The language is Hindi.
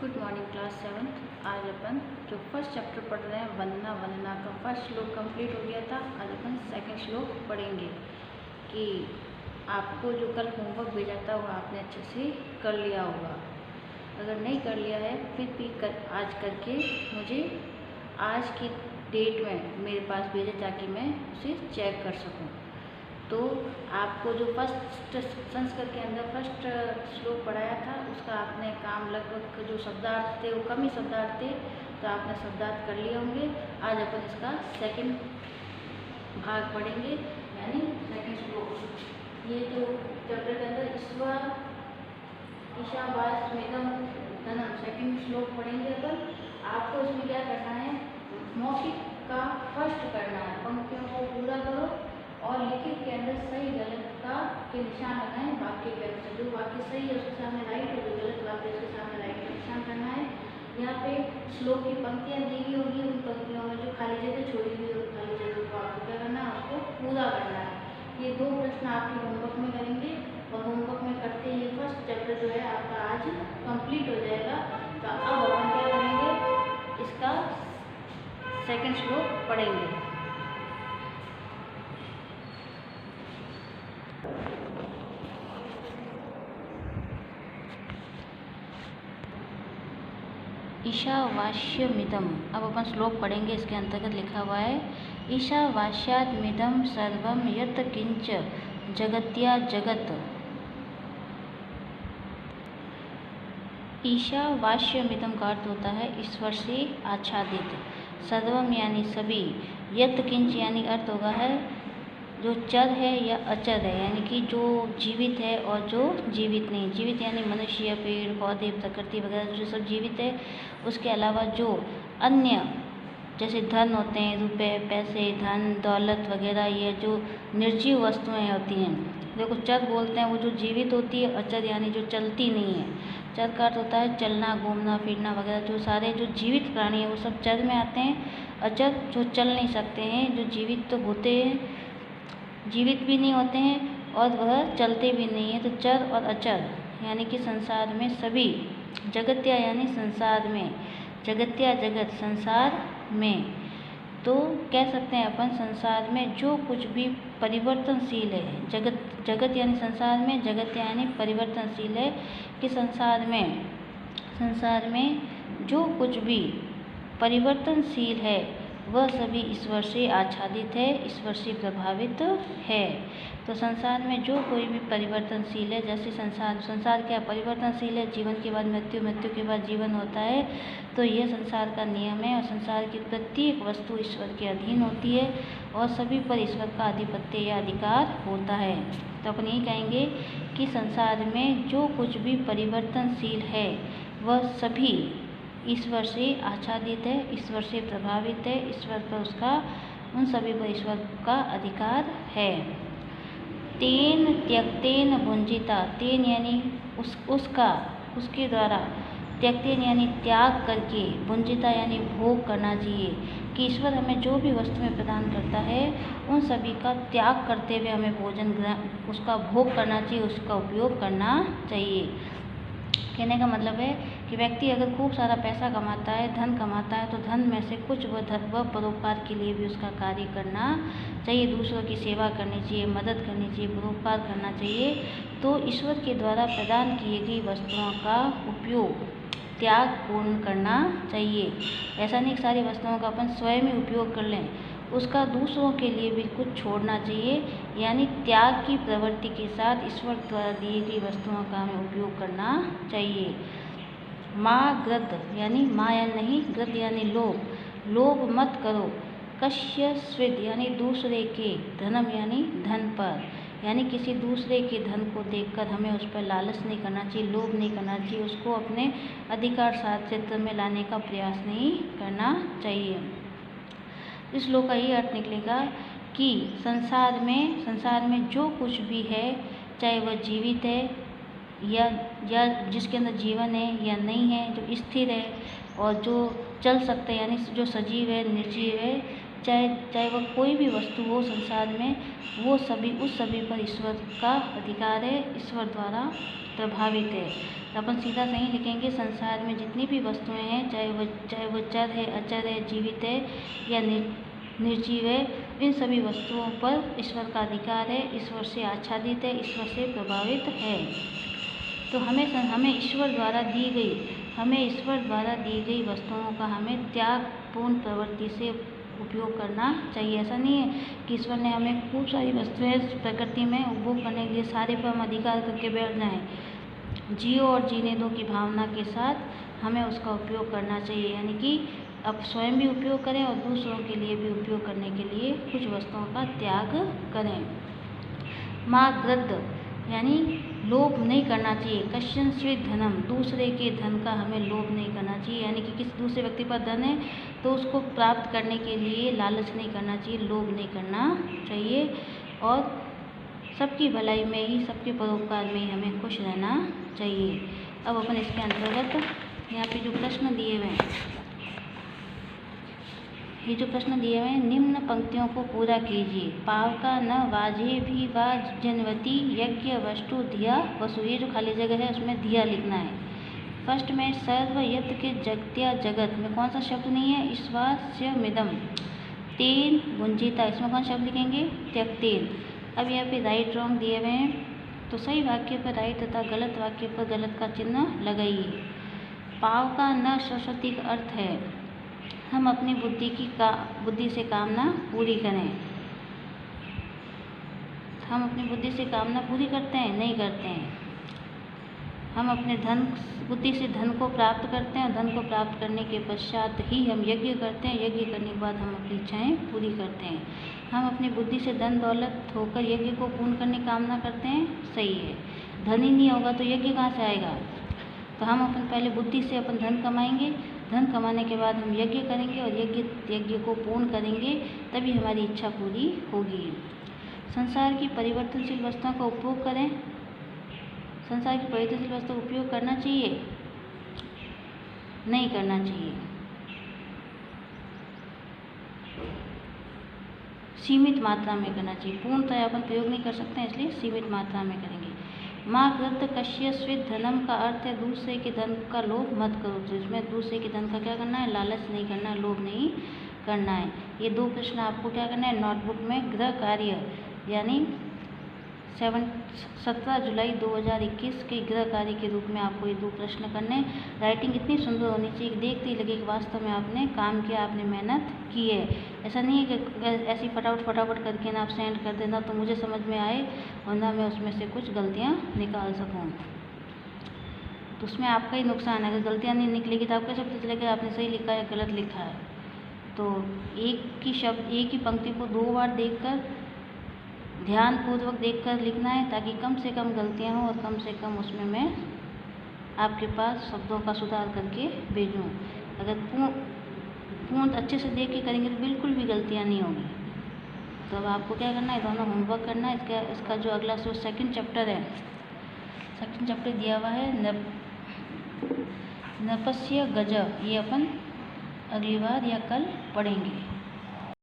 Good morning class 7। आज अपन जो फर्स्ट चैप्टर पढ़ रहे हैं वंदना वंदना का फर्स्ट श्लोक कंप्लीट हो गया था। आज अपन सेकंड श्लोक पढ़ेंगे कि आपको जो कल होमवर्क भेजा था वो आपने अच्छे से कर लिया होगा। अगर नहीं कर लिया है फिर भी आज करके मुझे आज की डेट में मेरे पास भेजें ताकि मैं उसे चेक कर सकूं। तो आपको जो फर्स्ट संस्कृत के अंदर फर्स्ट श्लोक पढ़ाया था उसका आपने काम लगभग जो शब्दार्थ थे वो कम ही शब्दार्थ थे, तो आपने शब्दार्थ कर लिए होंगे। आज अपन इसका सेकंड भाग पढ़ेंगे यानी सेकंड श्लोक। ये जो चैप्टर के अंदर ईशावास्यमिदं धनम सेकंड श्लोक पढ़ेंगे अपन। आपको इसमें क्या करना है, मौखिक का फर्स्ट करना है, पंक्तियों को पूरा करो और लिखित के अंदर सही गलत का के निशान लगाएं। वाक्य के अंदर जो वाक्य सही है उसके सामने राइट और जो गलत वाक्य है उसके सामने राइट का निशान करना है। यहाँ पे श्लोक की पंक्तियाँ दी हुई होगी, उन पंक्तियों में जो खाली जगह छोड़ी हुई है खाली जगह को आपको क्या करना है, उसको पूरा करना है। ये दो प्रश्न आपके होमवर्क में करेंगे और होमवर्क में करते ही फर्स्ट चैप्टर जो है आपका आज कंप्लीट हो जाएगा। तो अब अपन क्या करेंगे, इसका सेकंड श्लोक पढ़ेंगे। ईशावास्यमिदं, अब अपन श्लोक पढ़ेंगे। इसके अंतर्गत लिखा हुआ है ईशावास्यादमिदं सर्वं यत् किंच जगत्या जगत। ईशावास्यमिदं का अर्थ होता है ईश्वर से आच्छादित, सर्वम यानी सभी, यत् किंच यानी अर्थ होगा है जो चर है या अचर है, यानी कि जो जीवित है और जो जीवित नहीं। जीवित यानी मनुष्य, पेड़ पौधे, प्रकृति वगैरह जो सब जीवित है। उसके अलावा जो अन्य जैसे धन होते हैं, रुपए पैसे धन दौलत वगैरह, ये जो निर्जीव वस्तुएं होती हैं, देखो चर बोलते हैं वो जो जीवित होती है, अचर यानी जो चलती नहीं है। चर का अर्थ होता है चलना घूमना फिरना वगैरह, जो सारे जो जीवित प्राणी हैं वो सब चर में आते हैं। अचर जो चल नहीं सकते हैं, जो जीवित तो होते हैं, जीवित भी नहीं होते हैं और वह चलते भी नहीं हैं। तो चर और अचर यानी कि संसार में सभी, जगत्या यानी संसार में, जगत्या जगत संसार में, तो कह सकते हैं अपन संसार में जो कुछ भी परिवर्तनशील है, जगत यानी संसार में, जगत यानी परिवर्तनशील है कि संसार में जो कुछ भी परिवर्तनशील है वह सभी ईश्वर से आच्छादित है, ईश्वर से प्रभावित है। तो संसार में जो कोई भी परिवर्तनशील है, जैसे संसार क्या परिवर्तनशील है, जीवन के बाद मृत्यु, मृत्यु के बाद जीवन होता है, तो यह संसार का नियम है। और संसार की प्रत्येक वस्तु ईश्वर के अधीन होती है और सभी पर ईश्वर का आधिपत्य या अधिकार होता है। तो अपन यही कहेंगे कि संसार में जो कुछ भी परिवर्तनशील है वह सभी ईश्वर से आच्छादित है, ईश्वर से प्रभावित है, ईश्वर पर उसका, उन सभी पर ईश्वर का अधिकार है। तेन त्यक्तेन भुंजिता, तेन यानी उसके द्वारा, त्यक्तेन यानी त्याग करके, भुंजिता यानी भोग करना चाहिए कि ईश्वर हमें जो भी वस्तुएं प्रदान करता है उन सभी का त्याग करते हुए हमें भोजन उसका भोग करना चाहिए, उसका उपयोग करना चाहिए। कहने का मतलब है कि व्यक्ति अगर खूब सारा पैसा कमाता है, धन कमाता है, तो धन में से कुछ वह परोपकार के लिए भी उसका कार्य करना चाहिए, दूसरों की सेवा करनी चाहिए, मदद करनी चाहिए, परोपकार करना चाहिए। तो ईश्वर के द्वारा प्रदान किए गई वस्तुओं का उपयोग त्याग पूर्ण करना चाहिए। ऐसा नहीं कि सारी वस्तुओं का अपन स्वयं ही उपयोग कर लें, उसका दूसरों के लिए भी कुछ छोड़ना चाहिए, यानी त्याग की प्रवृत्ति के साथ ईश्वर द्वारा दी गई वस्तुओं का हमें उपयोग करना चाहिए। माँ ग्रद यानी माया नहीं, ग्रद यानी लोभ मत करो। कश्य स्विद यानी दूसरे के, धनम यानी धन पर, यानी किसी दूसरे के धन को देखकर हमें उस पर लालच नहीं करना चाहिए, लोभ नहीं करना चाहिए, उसको अपने अधिकार क्षेत्र में लाने का प्रयास नहीं करना चाहिए। इस श्लोक का ये अर्थ निकलेगा कि संसार में जो कुछ भी है, चाहे वह जीवित है या जिसके अंदर जीवन है या नहीं है, जो स्थिर है और जो चल सकते हैं यानी जो सजीव है निर्जीव है, चाहे वह कोई भी वस्तु हो संसार में, वो सभी उस सभी पर ईश्वर का अधिकार है, ईश्वर द्वारा प्रभावित है। तो अपन सीधा सही लिखेंगे, संसार में जितनी भी वस्तुएं हैं, चाहे वो चर है, अचर है, जीवित है या निर्जीव है, इन सभी वस्तुओं पर ईश्वर का अधिकार है, ईश्वर से आच्छादित है, ईश्वर से प्रभावित है। तो हमें ईश्वर द्वारा दी गई वस्तुओं का हमें त्यागपूर्ण प्रवृत्ति से उपयोग करना चाहिए। ऐसा नहीं है कि ईश्वर ने हमें खूब सारी वस्तुएं प्रकृति में उपभोग करने के लिए सारे पर हम अधिकार करके बैठ जाएं। जियो और जीने दो की भावना के साथ हमें उसका उपयोग करना चाहिए, यानी कि अब स्वयं भी उपयोग करें और दूसरों के लिए भी उपयोग करने के लिए कुछ वस्तुओं का त्याग करें। माग्रद्ध यानी लोभ नहीं करना चाहिए। कश्चन स्वीत धनम, दूसरे के धन का हमें लोभ नहीं करना चाहिए, यानी कि किसी दूसरे व्यक्ति पर धन है तो उसको प्राप्त करने के लिए लालच नहीं करना चाहिए, लोभ नहीं करना चाहिए। और सबकी भलाई में ही, सबके परोपकार में ही हमें खुश रहना चाहिए। अब अपन इसके अंतर्गत यहाँ पे जो प्रश्न दिए हुए हैं, निम्न पंक्तियों को पूरा कीजिए। पावका न वाजे भी वा जनवती यज्ञ वस्तु धिया वसु, ये जो खाली जगह है उसमें धिया लिखना है। फर्स्ट में सर्व यत के जगत्या जगत में कौन सा शब्द नहीं है, ईश्वास्यमिदम। तेन गुंजिता, इसमें कौन शब्द लिखेंगे, त्यक्तेन। अब यहाँ पे राइट रॉन्ग दिए हुए हैं, तो सही वाक्य पर राइट तथा गलत वाक्य पर गलत का चिन्ह लगाइए। पाव का न सरस्वती का अर्थ है हम अपनी बुद्धि से कामना पूरी करें। हम अपनी बुद्धि से कामना पूरी करते हैं, नहीं करते हैं। हम अपने बुद्धि से धन को प्राप्त करते हैं और धन को प्राप्त करने के पश्चात ही हम यज्ञ करते हैं। यज्ञ करने के बाद हम अपनी इच्छाएं पूरी करते हैं। हम अपनी बुद्धि से धन दौलत होकर यज्ञ को पूर्ण करने की कामना करते हैं, सही है। धन ही नहीं होगा तो यज्ञ कहाँ से आएगा। तो हम अपन पहले बुद्धि से अपन धन कमाएंगे, धन कमाने के बाद हम यज्ञ करेंगे और यज्ञ को पूर्ण करेंगे, तभी हमारी इच्छा पूरी होगी। संसार की परिवर्तनशील वस्तुओं का उपभोग करें। संसार की परिवर्तनशील वस्तु का उपयोग करना चाहिए, नहीं करना चाहिए। सीमित मात्रा में करना चाहिए, पूर्णतः अपन प्रयोग नहीं कर सकते हैं, इसलिए सीमित मात्रा में करेंगे। माँ ग्रद्ध कश्यस्वित धनम का अर्थ है दूसरे के धन का लोभ मत करो। तो इसमें दूसरे के धन का क्या करना है, लालच नहीं करना है, लोभ नहीं करना है। ये दो प्रश्न आपको क्या करना है, नोटबुक में गृह कार्य यानी 17 जुलाई 2021 के गृह कार्य के रूप में आपको ये दो प्रश्न करने। राइटिंग इतनी सुंदर होनी चाहिए कि देखते ही लगे कि वास्तव में आपने काम किया, आपने मेहनत की है। ऐसा नहीं है कि ऐसी फटाफट करके ना आप सेंड कर देना तो मुझे समझ में आए और ना मैं उसमें से कुछ गलतियाँ निकाल सकूँ, तो उसमें आपका ही नुकसान है। अगर गलतियाँ नहीं निकलेगी तो आपको कैसे पता चलेगा आपने सही लिखा है गलत लिखा है। तो एक ही पंक्ति को 2 बार देखकर ध्यानपूर्वक देखकर लिखना है, ताकि कम से कम गलतियाँ हों और कम से कम उसमें मैं आपके पास शब्दों का सुधार करके भेजूँ। अगर पूर्ण अच्छे से देख के करेंगे तो बिल्कुल भी गलतियाँ नहीं होंगी। तो अब आपको क्या करना है, दोनों होमवर्क करना है। इसका जो अगला सेकंड चैप्टर है, सेकंड चैप्टर दिया हुआ है नपस्य गज, ये अपन अगली बार या कल पढ़ेंगे।